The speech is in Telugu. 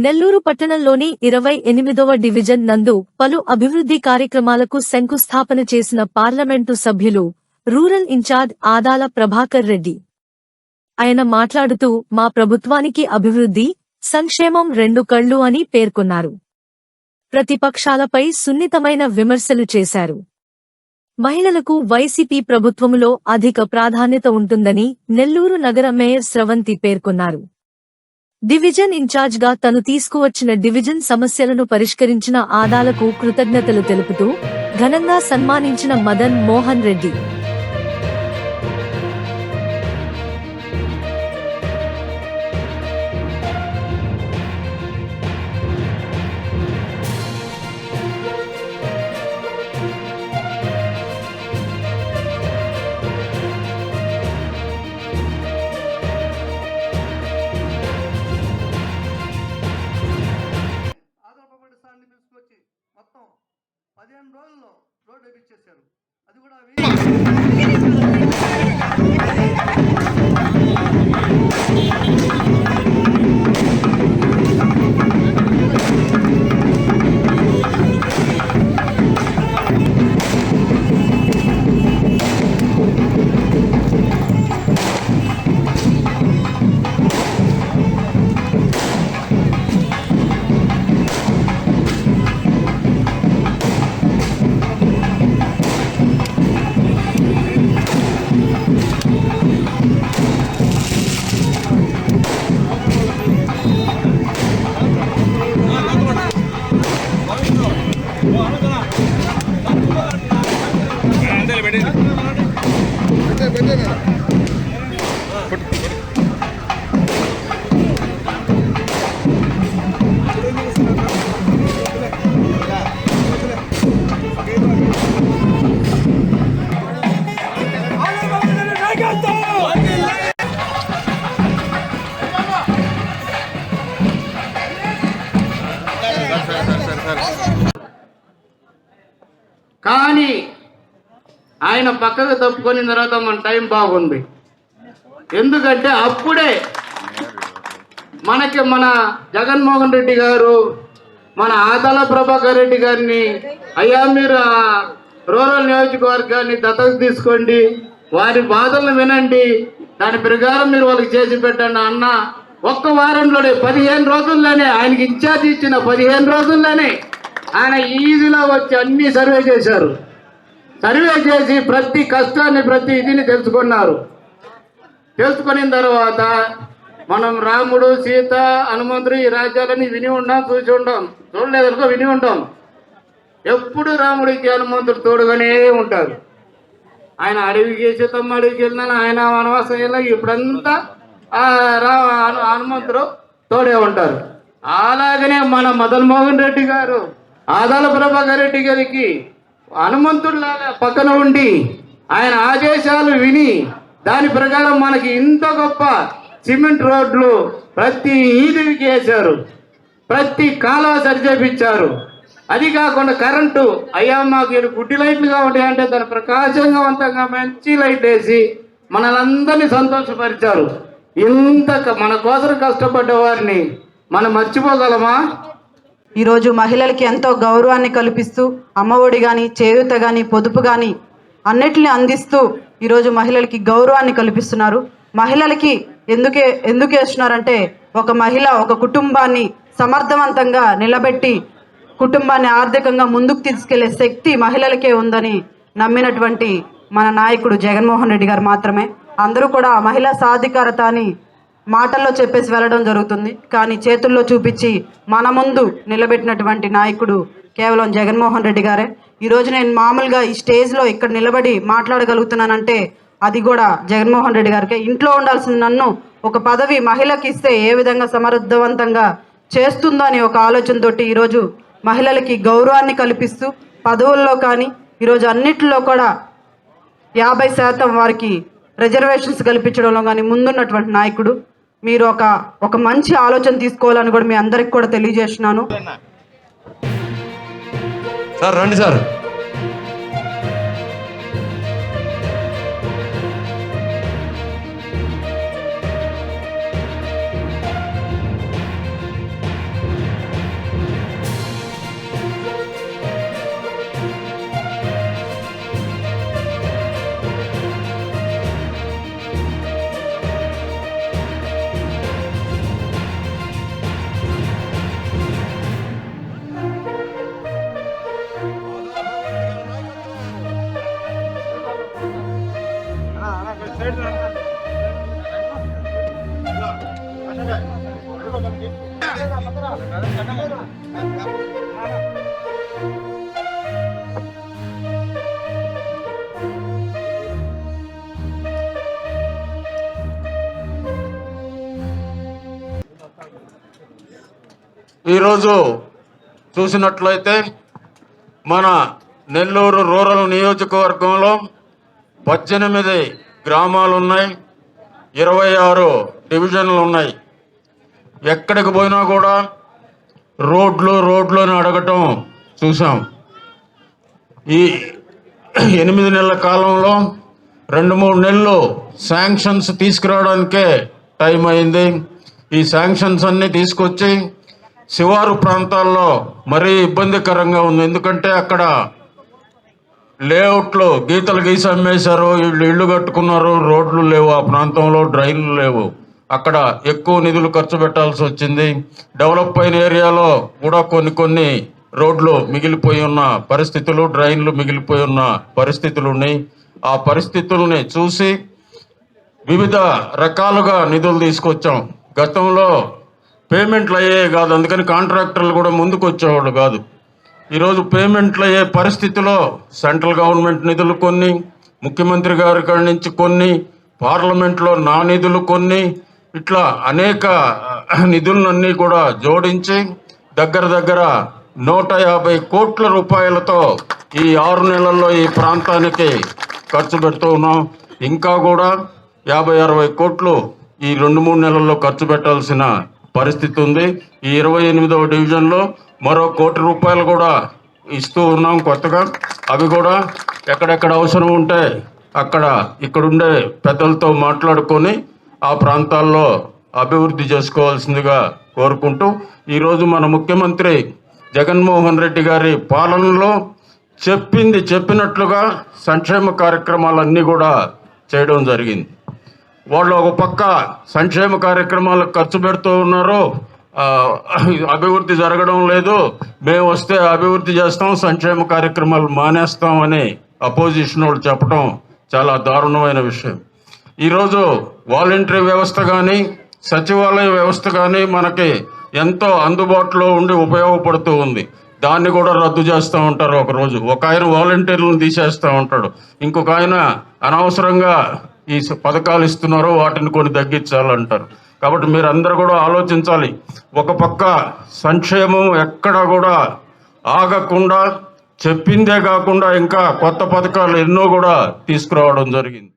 నెల్లూరు పట్టణంలోని 28వ డివిజన్ నందు పలు అభివృద్ధి కార్యక్రమాలకు శంకుస్థాపన చేసిన పార్లమెంటు సభ్యులు రూరల్ ఇన్ఛార్జ్ ఆదాల ప్రభాకర్ రెడ్డి. ఆయన మాట్లాడుతూ మా ప్రభుత్వానికి అభివృద్ధి, సంక్షేమం రెండు కళ్ళు అని పేర్కొన్నారు. ప్రతిపక్షాలపై సున్నితమైన విమర్శలు చేశారు. మహిళలకు వైసీపీ ప్రభుత్వములో అధిక ప్రాధాన్యత ఉంటుందని నెల్లూరు నగర మేయర్ స్రవంతి పేర్కొన్నారు. డివిజన్ ఇన్ఛార్జ్గా తను తీసుకువచ్చిన డివిజన్ సమస్యలను పరిష్కరించిన ఆదాలకు కృతజ్ఞతలు తెలుపుతూ ఘనంగా సన్మానించిన మదన్ మోహన్ రెడ్డి. మొత్తం 15 రోజుల్లో రోడ్డు వేయించేశారు. అది కూడా కానీ ఆయన పక్కకు తప్పుకొని తర్వాత మన టైం బాగుంది. ఎందుకంటే అప్పుడే మన జగన్మోహన్ రెడ్డి గారు మన ఆదాల ప్రభాకర్ రెడ్డి గారిని, అయ్యా మీరు రూరల్ నియోజకవర్గాన్ని దత్తత తీసుకోండి, వారి బాధలను వినండి, దాని ప్రకారం మీరు వాళ్ళకి చేసి పెట్టండి అన్న ఒక్క వారంలోనే 15 రోజుల్లోనే ఆయనకి ఇన్ఛార్జ్ ఇచ్చిన 15 రోజుల్లోనే ఆయన ఈజీలో వచ్చి అన్ని సర్వే చేశారు. సర్వే చేసి ప్రతి కష్టాన్ని ప్రతి ఇదిని తెలుసుకున్నారు. తెలుసుకున్న తర్వాత మనం రాముడు, సీత, హనుమంతుడు ఈ రాజ్యాలని విని ఉంటాం, చూసి ఉంటాం. చూడలేదనుకో విని ఉంటాం. ఎప్పుడు రాముడికి హనుమంతుడు తోడుగానే ఉంటారు. ఆయన అడవికి, సీతమ్మ అడవికి వెళ్ళినా, ఆయన వనవాసం వెళ్ళినా ఇప్పుడంతా హనుమంతుడు తోడే ఉంటారు. అలాగనే మన మదన్ మోహన్ రెడ్డి గారు ఆదాల ప్రభాకర్ రెడ్డి గారికి హనుమంతుడిలాగా పక్కన ఉండి ఆయన ఆదేశాలు విని దాని ప్రకారం మనకి ఇంత గొప్ప సిమెంట్ రోడ్లు ప్రతి ఈదికి వేశారు, ప్రతి కాలువ సరిచేపించారు. అది కాకుండా కరెంటు, అయ్యా మాకు గుడ్డి లైట్లుగా ఉంటాయంటే దాని ప్రకాశవంతంగా మంచి లైట్ వేసి మనలందరినీ సంతోషపరిచారు. ఇంత మన కోసం కష్టపడ్డ వారిని మనం మర్చిపోగలమా? ఈరోజు మహిళలకి ఎంతో గౌరవాన్ని కల్పిస్తూ అమ్మఒడి కానీ, చేయూత కానీ, పొదుపు కానీ అన్నిటిని అందిస్తూ ఈరోజు మహిళలకి గౌరవాన్ని కల్పిస్తున్నారు. మహిళలకి ఎందుకు వేస్తున్నారంటే ఒక మహిళ ఒక కుటుంబాన్ని సమర్థవంతంగా నిలబెట్టి కుటుంబాన్ని ఆర్థికంగా ముందుకు తీసుకెళ్లే శక్తి మహిళలకే ఉందని నమ్మినటువంటి మన నాయకుడు జగన్మోహన్ రెడ్డి గారు మాత్రమే. అందరూ కూడా మహిళా సాధికారత అని మాటల్లో చెప్పేసి వెళ్ళడం జరుగుతుంది, కానీ చేతుల్లో చూపించి మన ముందు నిలబెట్టినటువంటి నాయకుడు కేవలం జగన్మోహన్ రెడ్డి గారే. ఈరోజు నేను మామూలుగా ఈ స్టేజ్లో ఇక్కడ నిలబడి మాట్లాడగలుగుతున్నానంటే అది కూడా జగన్మోహన్ రెడ్డి గారికే. ఇంట్లో ఉండాల్సిన నన్ను ఒక పదవి మహిళకి ఇస్తే ఏ విధంగా సమర్థవంతంగా చేస్తుందో అని ఒక ఆలోచనతోటి ఈరోజు మహిళలకి గౌరవాన్ని కల్పిస్తూ పదవుల్లో కానీ ఈరోజు అన్నిటిలో కూడా 50% వారికి రిజర్వేషన్స్ కల్పించడంలో కానీ ముందున్నటువంటి నాయకుడు. మీరు ఒక మంచి ఆలోచన తీసుకోవాలని కూడా మీ అందరికి కూడా తెలియజేస్తున్నాను. సార్ రండి సార్. ఈరోజు చూసినట్లయితే మన నెల్లూరు రూరల్ నియోజకవర్గంలో 18 గ్రామాలు ఉన్నాయి, 26 డివిజన్లు ఉన్నాయి. ఎక్కడికి పోయినా కూడా రోడ్లు అని అడగటం చూసాం. ఈ 8 నెలల కాలంలో 2-3 నెలలు శాంక్షన్స్ తీసుకురావడానికే టైం అయింది. ఈ శాంక్షన్స్ అన్నీ తీసుకొచ్చి శివారు ప్రాంతాల్లో మరీ ఇబ్బందికరంగా ఉంది. ఎందుకంటే అక్కడ లేఅవుట్లు గీతలు గీసి అమ్మేశారు, ఇళ్ళు కట్టుకున్నారు, రోడ్లు లేవు, ఆ ప్రాంతంలో డ్రైన్లు లేవు. అక్కడ ఎక్కువ నిధులు ఖర్చు పెట్టాల్సి వచ్చింది. డెవలప్ అయిన ఏరియాలో కూడా కొన్ని రోడ్లు మిగిలిపోయి ఉన్న పరిస్థితులు, డ్రైన్లు మిగిలిపోయి ఉన్న పరిస్థితులు ఉన్నాయి. ఆ పరిస్థితుల్ని చూసి వివిధ రకాలుగా నిధులు తీసుకొచ్చాం. గతంలో పేమెంట్లు అయ్యేవి కాదు, అందుకని కాంట్రాక్టర్లు కూడా ముందుకు వచ్చేవాళ్ళు కాదు. ఈరోజు పేమెంట్లు అయ్యే పరిస్థితిలో సెంట్రల్ గవర్నమెంట్ నిధులు కొన్ని, ముఖ్యమంత్రి గారి కాడి నుంచి కొన్ని, పార్లమెంట్లో నా నిధులు కొన్ని, ఇట్లా అనేక నిధులన్నీ కూడా జోడించి దగ్గర 150 కోట్ల రూపాయలతో ఈ 6 నెలల్లో ఈ ప్రాంతానికి ఖర్చు పెడుతూ ఉన్నాం. ఇంకా కూడా 50-60 కోట్లు ఈ 2-3 నెలల్లో ఖర్చు పెట్టాల్సిన పరిస్థితి ఉంది. ఈ 28వ డివిజన్లో మరో 1 కోటి రూపాయలు కూడా ఇస్తూ ఉన్నాం కొత్తగా. అవి కూడా ఎక్కడెక్కడ అవసరం ఉంటే ఇక్కడుండే పెద్దలతో మాట్లాడుకొని ఆ ప్రాంతాల్లో అభివృద్ధి చేసుకోవాల్సిందిగా కోరుకుంటూ, ఈరోజు మన ముఖ్యమంత్రి జగన్మోహన్ రెడ్డి గారి పాలనలో చెప్పినట్లుగా సంక్షేమ కార్యక్రమాలన్నీ కూడా చేయడం జరిగింది. వాళ్ళు ఒక పక్క సంక్షేమ కార్యక్రమాలకు ఖర్చు పెడుతూ ఉన్నారు, అభివృద్ధి జరగడం లేదు, మేము వస్తే అభివృద్ధి చేస్తాం, సంక్షేమ కార్యక్రమాలు మానేస్తామని అపోజిషన్ వాళ్ళు చెప్పడం చాలా దారుణమైన విషయం. ఈరోజు వాలంటరీ వ్యవస్థ కానీ సచివాలయ వ్యవస్థ కానీ మనకి ఎంతో అందుబాటులో ఉండి ఉపయోగపడుతూ ఉంది. దాన్ని కూడా రద్దు చేస్తూ ఉంటారు. ఒక ఆయన వాలంటీర్లను తీసేస్తూ ఉంటాడు, ఇంకొక ఆయన అనవసరంగా ఈ పథకాలు ఇస్తున్నారు, వాటిని కొన్ని తగ్గించాలంటారు. కాబట్టి మీరు అందరూ కూడా ఆలోచించాలి. ఒక పక్క సంక్షేమం ఎక్కడ కూడా ఆగకుండా చెప్పిందే కాకుండా ఇంకా కొత్త పథకాలు ఎన్నో కూడా తీసుకురావడం జరిగింది.